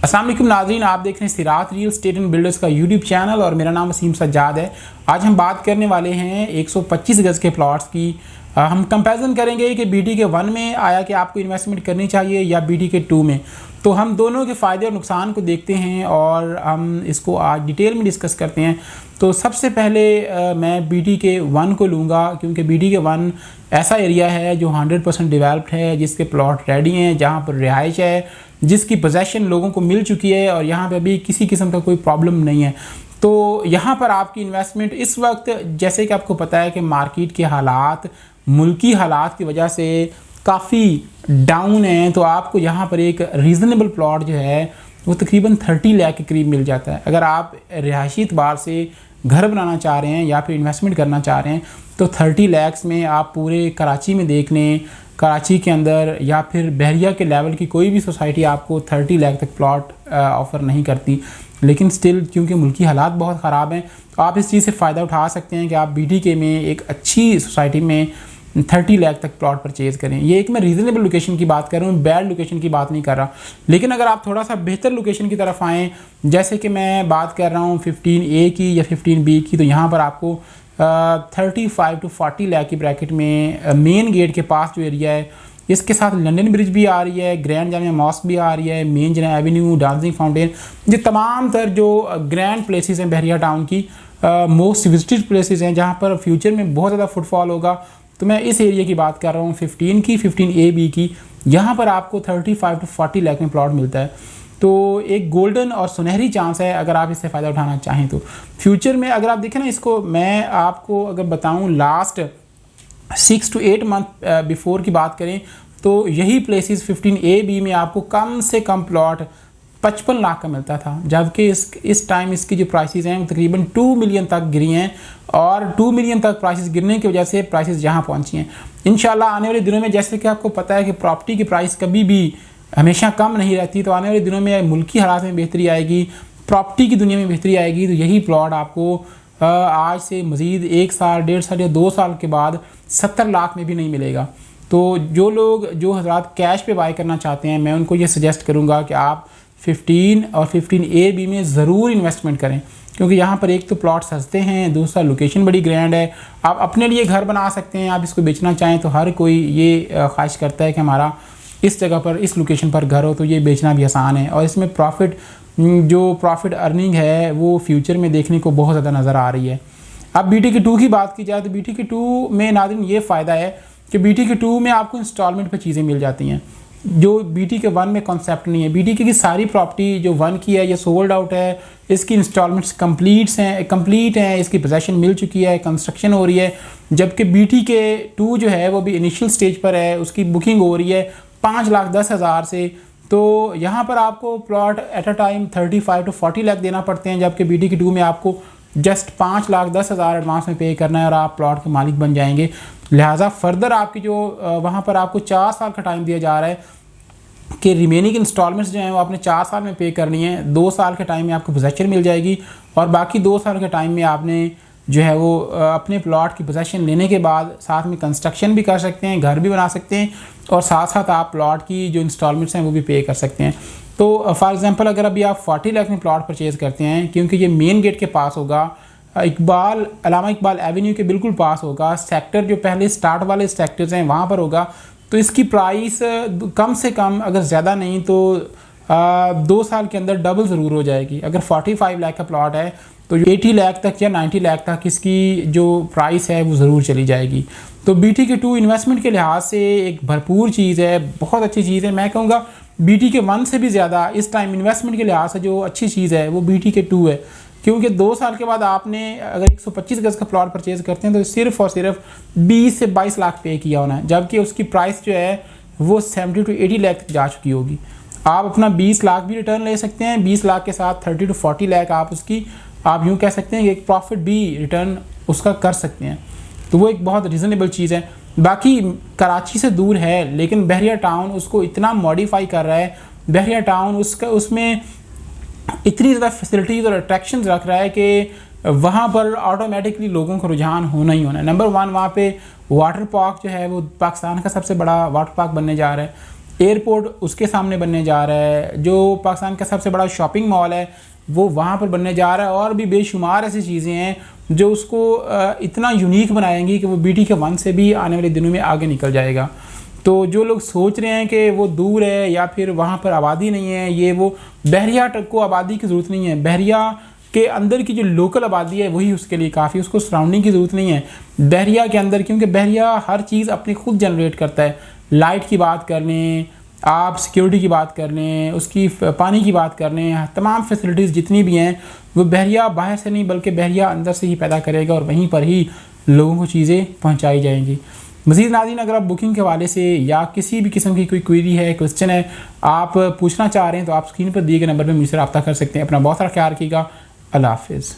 अस्सलाम वालेकुम नाज़रीन, आप देख रहे हैं सिरात रियल एस्टेट एंड बिल्डर्स का यूट्यूब चैनल और मेरा नाम वसीम सज्जाद है। आज हम बात करने वाले हैं 125 गज़ के प्लॉट्स की। हम कंपैरिजन करेंगे कि बीटी के 1 में आया कि आपको इन्वेस्टमेंट करनी चाहिए या बीटी के 2 में। तो हम दोनों के फ़ायदे और नुकसान को देखते हैं और हम इसको आज डिटेल में डिस्कस करते हैं। तो सबसे पहले मैं बीटी के 1 को लूँगा, क्योंकि बीटी के 1 ऐसा एरिया है जो 100% डेवलप्ड है, जिसके प्लॉट रेडी हैं, जहाँ पर रिहाइश है, जिसकी पोजेसन लोगों को मिल चुकी है और यहाँ पे अभी किसी किस्म का कोई प्रॉब्लम नहीं है। तो यहाँ पर आपकी इन्वेस्टमेंट इस वक्त, जैसे कि आपको पता है कि मार्केट के हालात, मुल्की हालात की वजह से काफ़ी डाउन है, तो आपको यहाँ पर एक रीज़नेबल प्लॉट जो है वो तकरीबन 30 लाख के करीब मिल जाता है। अगर आप रिहायशी एतबार से घर बनाना चाह रहे हैं या फिर इन्वेस्टमेंट करना चाह रहे हैं तो 30 लाख में आप पूरे कराची में देख लें, कराची के अंदर या फिर बहरिया के लेवल की कोई भी सोसाइटी आपको 30 लाख तक प्लॉट ऑफ़र नहीं करती। लेकिन स्टिल क्योंकि मुल्की हालात बहुत ख़राब हैं तो आप इस चीज़ से फ़ायदा उठा सकते हैं कि आप बीटी के में एक अच्छी सोसाइटी में 30 लाख तक प्लॉट परचेज़ करें। ये एक मैं रीज़नेबल लोकेशन की बात कर रहा हूँ, बैड लोकेशन की बात नहीं कर रहा। लेकिन अगर आप थोड़ा सा बेहतर लोकेशन की तरफ आएँ, जैसे कि मैं बात कर रहा हूँ 15A की या 15B की, तो यहाँ पर आपको 35 to 40 लाख की ब्रैकेट में मेन गेट के पास जो एरिया है, इसके साथ लंदन ब्रिज भी आ रही है, ग्रैंड जामिया मॉस्क भी आ रही है, मेन जना एवेन्यू, डांसिंग फाउंटेन, ये तमाम तर जो ग्रैंड प्लेसेस हैं बहरिया टाउन की, मोस्ट विजिटेड प्लेसेस हैं जहाँ पर फ्यूचर में बहुत ज़्यादा फुटफॉल होगा। तो मैं इस एरिया की बात कर रहा हूँ 15 की, 15AB की। यहाँ पर आपको 35 to 40 लाख में प्लॉट मिलता है। तो एक गोल्डन और सुनहरी चांस है अगर आप इससे फ़ायदा उठाना चाहें तो। फ्यूचर में अगर आप देखें ना, इसको मैं आपको अगर बताऊं लास्ट 6 to 8 मंथ बिफोर की बात करें तो यही प्लेसेस 15AB में आपको कम से कम प्लॉट 55 लाख का मिलता था, जबकि इस टाइम इसकी जो प्राइसेस हैं वो तकरीबन 2 मिलियन तक गिरी हैं और 2 मिलियन तक प्राइसेस गिरने की वजह से प्राइसेस यहाँ पहुँची हैं। इंशाल्लाह आने वाले दिनों में, जैसे कि आपको पता है कि प्रॉपर्टी की प्राइस कभी भी हमेशा कम नहीं रहती, तो आने वाले दिनों में मुल्की हालात में बेहतरी आएगी, प्रॉपर्टी की दुनिया में बेहतरी आएगी, तो यही प्लॉट आपको आज से मज़ीद 1 साल, 1.5 साल या 2 साल के बाद 70 लाख में भी नहीं मिलेगा। तो जो हज़रात कैश पे बाय करना चाहते हैं, मैं उनको ये सजेस्ट करूँगा कि आप 15 और 15AB में ज़रूर इन्वेस्टमेंट करें, क्योंकि यहाँ पर एक तो प्लॉट सस्ते हैं, दूसरा लोकेशन बड़ी ग्रैंड है, आप अपने लिए घर बना सकते हैं। आप इसको बेचना चाहें तो हर कोई ये ख्वाहिश करता है कि हमारा इस जगह पर, इस लोकेशन पर घर हो, तो ये बेचना भी आसान है और इसमें प्रॉफिट अर्निंग है वो फ्यूचर में देखने को बहुत ज़्यादा नज़र आ रही है। अब बीटी के 2 की बात की जाए तो बीटी के 2 में नाज़रीन ये फ़ायदा है कि बीटी के 2 में आपको इंस्टॉलमेंट पर चीज़ें मिल जाती हैं, जो बीटी के 1 में कॉन्सेप्ट नहीं है। बीटी की सारी प्रॉपर्टी जो 1 की है ये सोल्ड आउट है, इसकी इंस्टॉलमेंट्स कंप्लीट हैं, इसकी पोजेसन मिल चुकी है, कंस्ट्रक्शन हो रही है। जबकि बीटी के 2 जो है वो भी इनिशियल स्टेज पर है, उसकी बुकिंग हो रही है 5,10,000 से। तो यहाँ पर आपको plot at a time 35 to 40 lakh देना पड़ते हैं, जबकि बीटी के 2 में आपको जस्ट 5,10,000 एडवांस में पे करना है और आप प्लॉट के मालिक बन जाएंगे। लिहाजा फर्दर आपकी जो वहाँ पर आपको 4 साल का टाइम दिया जा रहा है कि रिमेनिंग इंस्टॉलमेंट्स जो हैं वो आपने 4 साल में पे करनी है। 2 साल के टाइम में आपको पोजेसन मिल जाएगी और बाकी 2 साल के टाइम में आपने जो है वो अपने प्लॉट की पोजेसन लेने के बाद साथ में कंस्ट्रक्शन भी कर सकते हैं, घर भी बना सकते हैं और साथ साथ आप प्लॉट की जो इंस्टॉलमेंट्स हैं वो भी पे कर सकते हैं। तो फॉर एग्जांपल अगर अभी आप 40 लाख में प्लॉट परचेज़ करते हैं, क्योंकि ये मेन गेट के पास होगा, अल्लामा इकबाल एवेन्यू के बिल्कुल पास होगा, सेक्टर जो पहले स्टार्ट वाले सेक्टर्स हैं वहाँ पर होगा, तो इसकी प्राइस कम से कम अगर ज़्यादा नहीं तो 2 साल के अंदर डबल ज़रूर हो जाएगी। अगर 45 लाख का प्लॉट है तो 80 लाख तक या 90 लाख तक इसकी जो प्राइस है वो ज़रूर चली जाएगी। तो बीटी के 2 इन्वेस्टमेंट के लिहाज से एक भरपूर चीज़ है, बहुत अच्छी चीज़ है। मैं कहूँगा बीटी के 1 से भी ज़्यादा इस टाइम इन्वेस्टमेंट के लिहाज से जो अच्छी चीज़ है वो बीटी के 2 है, क्योंकि 2 साल के बाद आपने अगर 125 गज़ का प्लॉट परचेज़ करते हैं तो सिर्फ और सिर्फ 20 से 22 लाख पे किया होना है, जबकि उसकी प्राइस जो है वो 70 to 80 लाख तक जा चुकी होगी। आप अपना 20 लाख भी रिटर्न ले सकते हैं, 20 लाख के साथ 30 to 40 लाख आप यूँ कह सकते हैं कि एक प्रॉफिट भी रिटर्न उसका कर सकते हैं। तो वो एक बहुत रीज़नेबल चीज़ है। बाकी कराची से दूर है, लेकिन बहरिया टाउन उसको इतना मॉडिफाई कर रहा है, बहरिया टाउन उसमें इतनी ज़्यादा फैसिलिटीज़ और अट्रैक्शंस रख रहा है कि वहाँ पर ऑटोमेटिकली लोगों का रुझान होना ही होना है। नंबर 1 वहाँ पे वाटर पार्क जो है वो पाकिस्तान का सबसे बड़ा वाटर पार्क बनने जा रहा है। एयरपोर्ट उसके सामने बनने जा रहा है, जो पाकिस्तान का सबसे बड़ा शॉपिंग मॉल है वो वहाँ पर बनने जा रहा है, और भी बेशुमार ऐसी चीज़ें हैं जो उसको इतना यूनिक बनाएंगी कि वो BTK1 से भी आने वाले दिनों में आगे निकल जाएगा। तो जो लोग सोच रहे हैं कि वो दूर है या फिर वहाँ पर आबादी नहीं है, ये वो बहरिया को आबादी की ज़रूरत नहीं है। बहरिया के अंदर की जो लोकल आबादी है वही उसके लिए काफ़ी, उसको सराउंडिंग की ज़रूरत नहीं है बहरिया के अंदर, क्योंकि बहरिया हर चीज़ अपनी खुद जनरेट करता है। लाइट की बात कर लें, आप सिक्योरिटी की बात कर लें, उसकी पानी की बात कर लें, तमाम फैसिलिटीज़ जितनी भी हैं वो बहरिया बाहर से नहीं बल्कि बहरिया अंदर से ही पैदा करेगा, और वहीं पर ही लोगों को चीज़ें पहुंचाई जाएंगी। मज़ीद नाज़रीन, अगर आप बुकिंग के हवाले से या किसी भी किस्म की कोई क्वेरी है, क्वेश्चन है, आप पूछना चाह रहे हैं तो आप स्क्रीन पर दिए गए नंबर पर मुझसे रब्ता कर सकते हैं। अपना बहुत सारा ख्याल रखिएगा। अल्लाह हाफ़िज़।